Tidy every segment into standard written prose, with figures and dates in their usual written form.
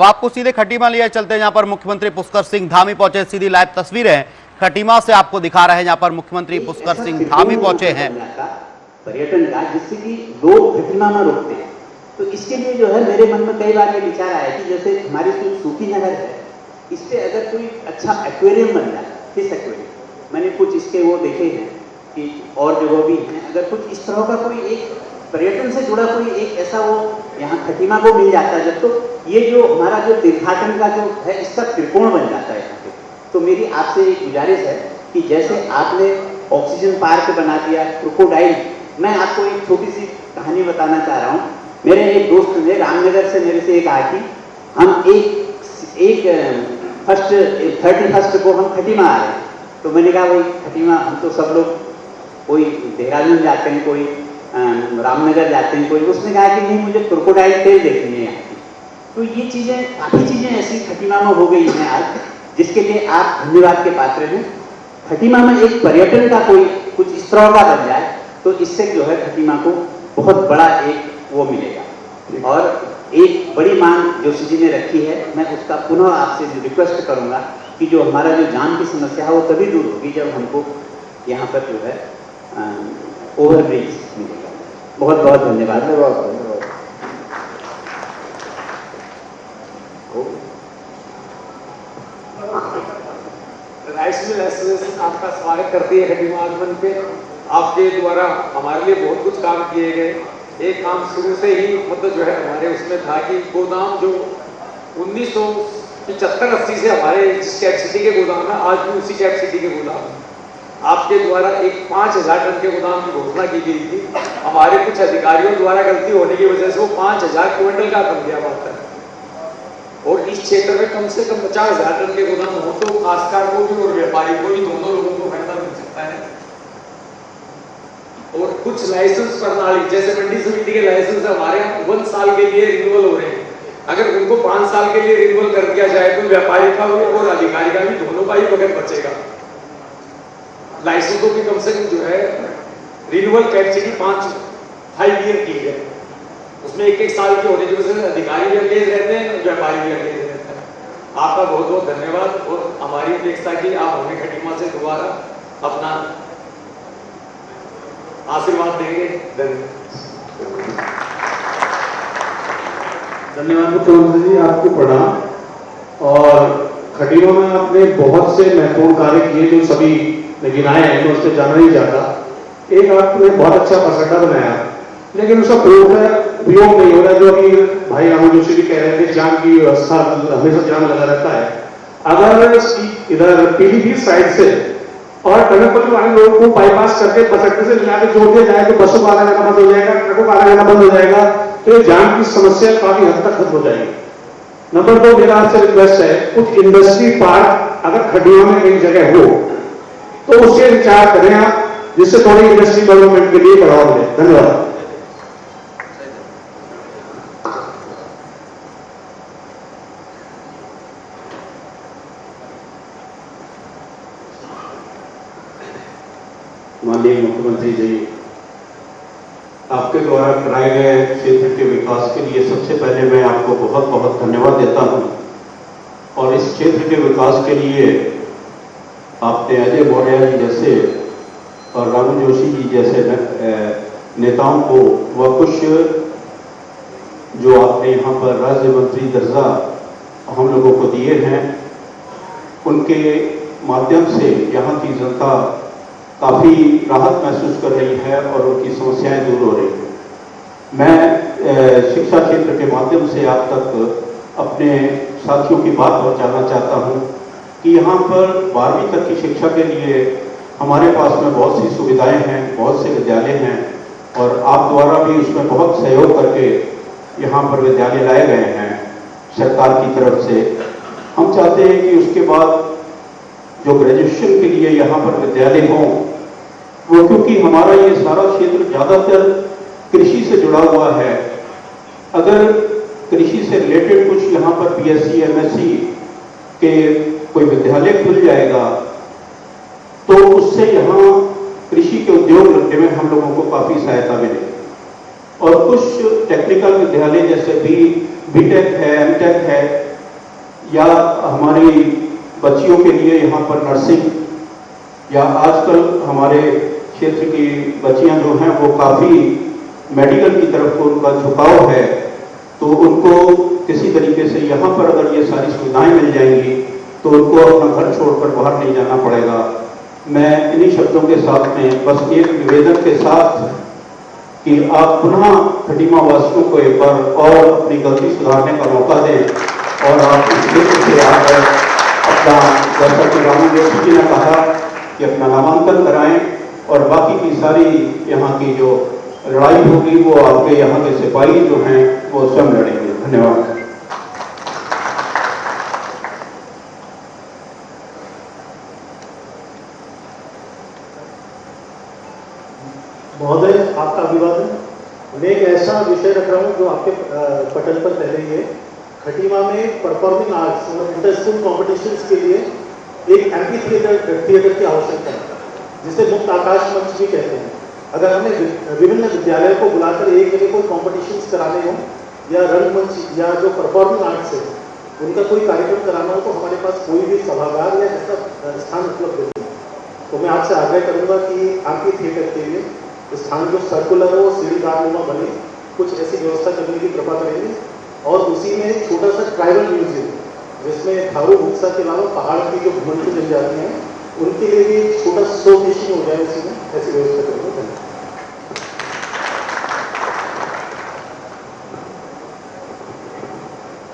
अब आपको सीधे खटीमा लिया चलते हैं, जहां पर मुख्यमंत्री पुष्कर सिंह धामी पहुंचे। सीधी लाइव तस्वीरें खटीमा से आपको दिखा रहे हैं, जहां पर मुख्यमंत्री पुष्कर सिंह धामी पहुंचे हैं। पर्यटन का जिससे कि लोग खटीमा में रुकते हैं, तो इसके लिए जो है मेरे मन में कई बार ये विचार आया कि जैसे हमारी जो सूखी नहर है, इस पे अगर कोई अच्छा एक्वेरियम बन जाए, फिश एक्वेरियम, मैंने कुछ इसके वो देखे हैं कि और जगह भी हैं, अगर कुछ इस तरह का कोई एक पर्यटन से जुड़ा कोई एक ऐसा वो यहाँ खटीमा को मिल जाता है जब, तो ये जो हमारा जो तीर्थाटन का जो है इसका त्रिकोण बन जाता है यहाँ पे। तो मेरी आपसे एक गुजारिश है कि जैसे आपने ऑक्सीजन पार्क बना दिया, क्रोकोडाइल, मैं आपको एक छोटी सी कहानी बताना चाह रहा हूँ। मेरे एक दोस्त ने रामनगर से मेरे से कहा कि हम एक 31 को हम खटीमा आ रहे हैं। तो मैंने कहा भाई खटीमा, हम तो सब लोग कोई देहरादून जाते हैं, कोई रामनगर जाते हैं, कोई, उसने कहा कि नहीं मुझे क्रोकोडाइल टेल देखनी है यहाँ की। तो ये चीज़ें, काफ़ी चीज़ें ऐसी खटीमा में हो गई हैं आज, जिसके लिए आप धन्यवाद के पात्र हैं। खटीमा में एक पर्यटन का कोई कुछ इस तरह का बन जाए तो इससे जो है खटीमा को बहुत बड़ा एक वो मिलेगा। और एक बड़ी मांग जोशी जी ने रखी है, मैं उसका पुनः आपसे रिक्वेस्ट करूंगा कि जो हमारा जो जाम की समस्या है वो तभी दूर होगी जब हमको यहाँ पर जो है ओवरब्रिज मिलेगा। बहुत बहुत धन्यवाद। राइस मिल एसोसिएशन आपका स्वागत करती है खटीमा आगमन पे। आपके द्वारा हमारे लिए बहुत कुछ काम किए गए। एक काम शुरू से ही मतलब जो है हमारे उसमें था कि गोदाम जो 1975-80 से हमारे जिस कैपेसिटी के गोदाम है, आज भी उसी कैपेसिटी के गोदाम है। आपके द्वारा एक 5000 टन के गोदाम की घोषणा की गई थी। हमारे कुछ अधिकारियों द्वारा गलती होने की वजह से वो 5000 क्विंटल का बन गया मात्रा। और इस क्षेत्र में कम से कम 50,000 टन के गोदाम हो तो काश्तकार को भी और व्यापारी को भी, दोनों लोगों को फायदा मिल सकता है। और कुछ लाइसेंस प्रणाली, जैसे मंडी समिति के लाइसेंस हमारे यहाँ 1 साल के लिए रिन्यूअल हो रहे हैं। अगर उनको 5 साल के लिए रिन्यूअल कर दिया जाए तो व्यापारी का भी और अधिकारी का भी, दोनों का ही बगैर बचेगा। लाइसेंसों की कम से कम जो है रिन्यूअल कैपेसिटी 5 ईयर की है, उसमें 1-1 साल की होने की वजह से अधिकारी भी अंगेज रहते हैं, व्यापारी भी अंगेज रहते हैं। आपका बहुत बहुत धन्यवाद और हमारी अपेक्षा की आप हमें खटीमा से दोबारा अपना आशीर्वाद देंगे। धन्यवाद मुख्यमंत्री जी, आपको प्रणाम। और खटीमा में आपने बहुत से महत्वपूर्ण कार्य किए जो सभी ने गिनाए हैं, तो उससे जाना ही जाता। एक आपने बहुत अच्छा बस अड्डा बनाया, लेकिन उसका उपयोग नहीं हो रहा, जो कि भाई राम जोशी भी कह रहे थे, जाम की व्यवस्था हमेशा जाम लगा रहता है। अगर इधर पीलीभीत साइड से और टनकपुर वाले लोगों को बाईपास करके बस अड्डे से मिला के जोड़ दिया जाए तो बसों का आना जाना बंद हो जाएगा, ट्रकों का आना जाना बंद हो जाएगा, तो ये जाम की समस्या काफी हद तक खत्म हो जाएगी। नंबर 2, मेरा आपसे रिक्वेस्ट है, कुछ इंडस्ट्री पार्क अगर खटीमा में कई जगह हो तो उससे विचार करें आप, जिससे थोड़ी इंडस्ट्री डेवलपमेंट के लिए बढ़ावा मिले। धन्यवाद। माननीय मुख्यमंत्री जी, आपके द्वारा कराए गए क्षेत्र के विकास के लिए सबसे पहले मैं आपको बहुत बहुत धन्यवाद देता हूं। और इस क्षेत्र के विकास के लिए आपने अजय मौर्य जी जैसे और रामू जोशी जी जैसे नेताओं को व कुछ जो आपने यहाँ पर राज्य मंत्री दर्जा हम लोगों को दिए हैं, उनके माध्यम से यहाँ की जनता काफ़ी राहत महसूस कर रही है और उनकी समस्याएं दूर हो रही हैं। मैं शिक्षा क्षेत्र के माध्यम से आप तक अपने साथियों की बात पहुंचाना चाहता हूं कि यहाँ पर 12वीं तक की शिक्षा के लिए हमारे पास में बहुत सी सुविधाएं हैं, बहुत से विद्यालय हैं और आप द्वारा भी उसमें बहुत सहयोग करके यहाँ पर विद्यालय लाए गए हैं सरकार की तरफ से। हम चाहते हैं कि उसके बाद जो ग्रेजुएशन के लिए यहाँ पर विद्यालय हों, वो क्योंकि हमारा ये सारा क्षेत्र ज़्यादातर कृषि से जुड़ा हुआ है, अगर कृषि से रिलेटेड कुछ यहाँ पर बीएससी एमएससी के कोई विद्यालय खुल जाएगा तो उससे यहाँ कृषि के उद्योग लगने में हम लोगों को काफ़ी सहायता मिलेगी। और कुछ टेक्निकल विद्यालय जैसे बीटेक है, एमटेक है, या हमारी बच्चियों के लिए यहाँ पर नर्सिंग, या आजकल हमारे क्षेत्र की बच्चियाँ जो हैं वो काफ़ी मेडिकल की तरफ उनका झुकाव है, तो उनको किसी तरीके से यहाँ पर अगर ये सारी सुविधाएं मिल जाएंगी तो उनको अपना घर छोड़कर बाहर नहीं जाना पड़ेगा। मैं इन्हीं शब्दों के साथ में बस एक निवेदन के साथ कि आप पुनः खटीमा वासियों को एक बार और अपनी गलती सुधारने का मौका दें और आप इस क्षेत्र से आकर अपना, जैसा कि रामू जोशी जी ने कहा कि अपना नामांकन कराएं और बाकी की सारी यहाँ की जो लड़ाई होगी वो आपके यहाँ के सिपाही जो हैं वो स्वयं लड़ेंगे। धन्यवाद। महोदय, आपका अभिवादन। मैं एक ऐसा विषय रख रहा हूँ जो आपके पटल पर पहले ही है। खटीमा में performing arts inter school competitions के लिए एक एम्फी थिएटर की आवश्यकता है, जिसे मुक्त आकाश मंच भी कहते हैं। अगर हमें विभिन्न विद्यालयों को बुलाकर एक जगह कोई कॉम्पिटिशन्स कराने हो या रंगमंच या जो परफॉर्मिंग आर्ट्स है उनका कोई कार्यक्रम कराना हो तो हमारे पास कोई भी सभागार या ऐसा स्थान उपलब्ध नहीं है। तो मैं आपसे आग्रह करूंगा कि एम्फी थिएटर के लिए स्थान जो सर्कुलर हो, सीढ़ीदार नुमा बने, कुछ ऐसी व्यवस्था करने की कृपा करेंगे। और उसी में एक छोटा सा ट्राइबल म्यूजियम जिसमें थारू भूसा के अलावा पहाड़ की जो घुमंतु जनजातियां हैं उनके लिए भी एक छोटा शो केशिंग हो जाए, उसी में ऐसी व्यवस्था करेंगे।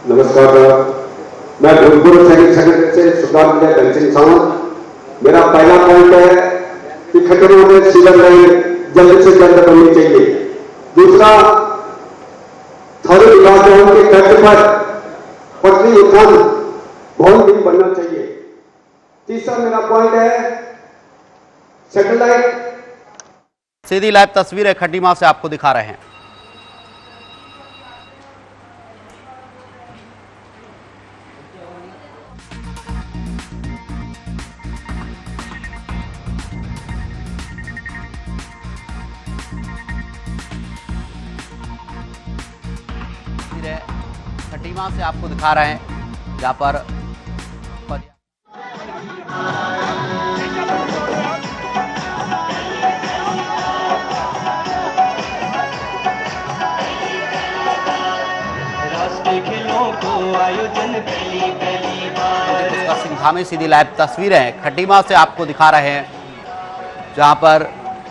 नमस्कार सर, मैं भूतपूर्व सैनिक संगठन से सुधार विजय धन सिंह सावंत। मेरा पहला पॉइंट है कि खटीमा में सीवर लाइन जल्द से जल्द बननी चाहिए। दूसरा, थारू विकास भवन के तर्ज पर पटरी उत्थान भवन भी बनना चाहिए। तीसरा मेरा पॉइंट है सैटेलाइट। सीधी लाइव तस्वीरें खटीमा से आपको दिखा रहे हैं। खटीमा से आपको दिखा रहे हैं जहां पर पुष्कर सिंह धामी सीधी लाइव तस्वीरें खटीमा से आपको दिखा रहे हैं जहां पर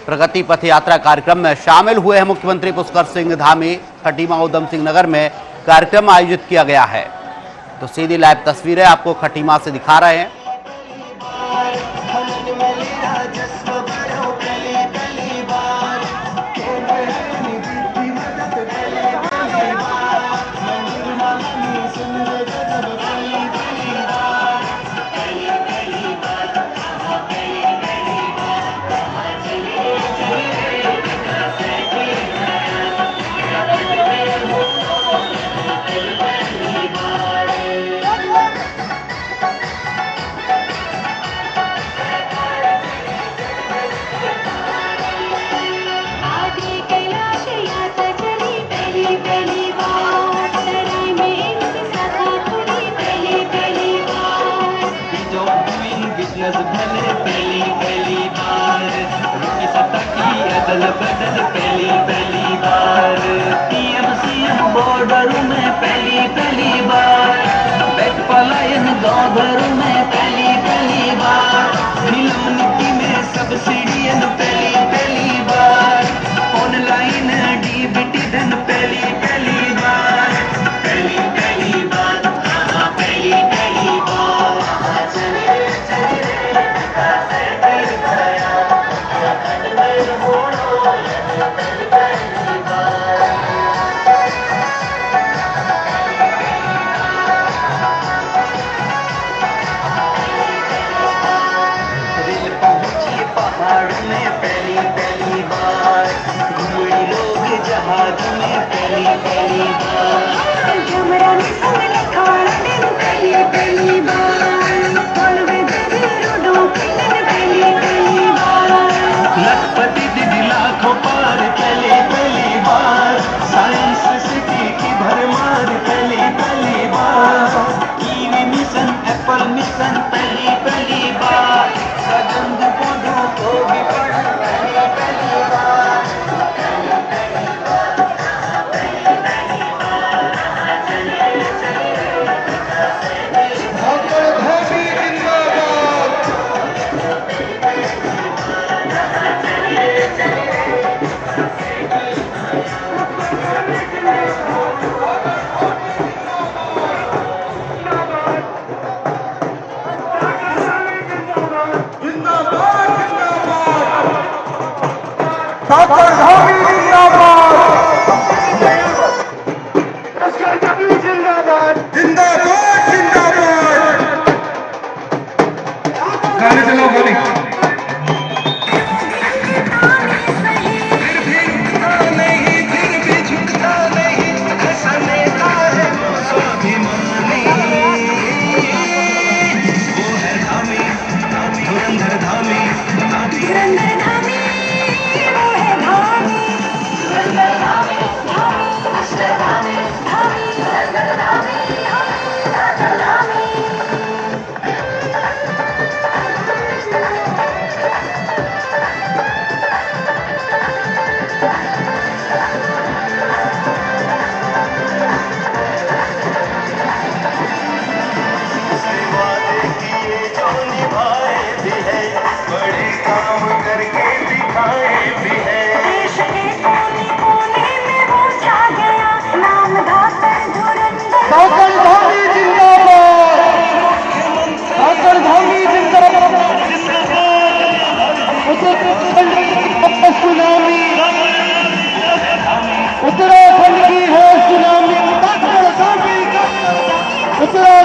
प्रगति पथ यात्रा कार्यक्रम में शामिल हुए हैं मुख्यमंत्री पुष्कर सिंह धामी। खटीमा उधम सिंह नगर में कार्यक्रम आयोजित किया गया है, तो सीधी लाइव तस्वीरें आपको खटीमा से दिखा रहे हैं। पहली बार TMCM बॉर्डर में पहली बार बैक पलायन गाँव भर में पहली बार नीलम नीति में सब्सिडियन पहली बार ऑनलाइन DBT धन पहली बार पहली बार हाँ पहली बार पहली बार घुमड़ी लोग जहाज में पहली बार कैमरा में संग लिखाना दिन पहली बार कॉलवे दे रोडों पे पहली बार लखपति दीदी लाखों पार पहली बार साइंस सिटी की भरमार पहली बार टीवी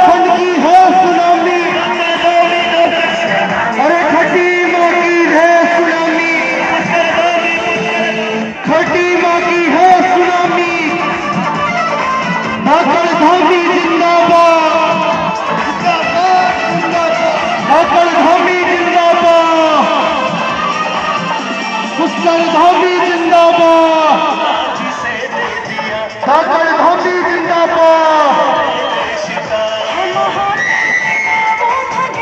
उत्तराखंड की है सुनामी, अरे खट्टी माँ की है सुनामी, खट्टी माँ की है सुनामी। धाकड़ धामी जिंदाबाद, धाकड़ धामी जिंदाबाद, पुष्कर धामी जिंदाबाद, धाकड़